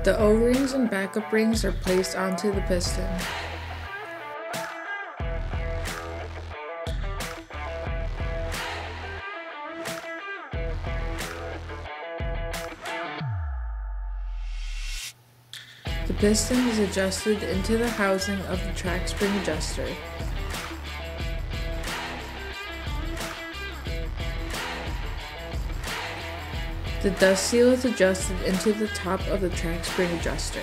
The O-rings and backup rings are placed onto the piston. The piston is adjusted into the housing of the track spring adjuster. The dust seal is adjusted into the top of the track spring adjuster.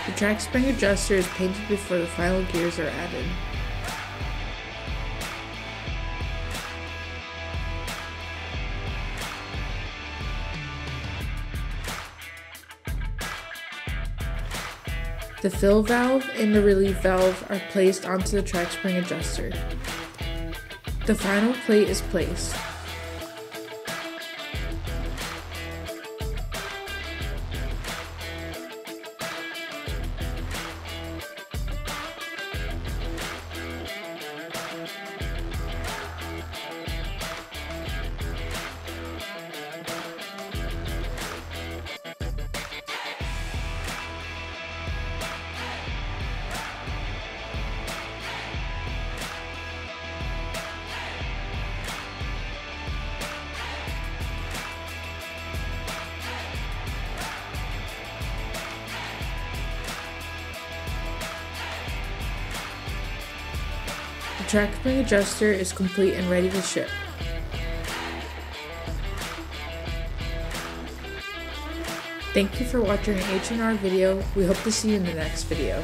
The track spring adjuster is painted before the final gears are added. The fill valve and the relief valve are placed onto the track spring adjuster. The final plate is placed. The track spring adjuster is complete and ready to ship. Thank you for watching an H&R video. We hope to see you in the next video.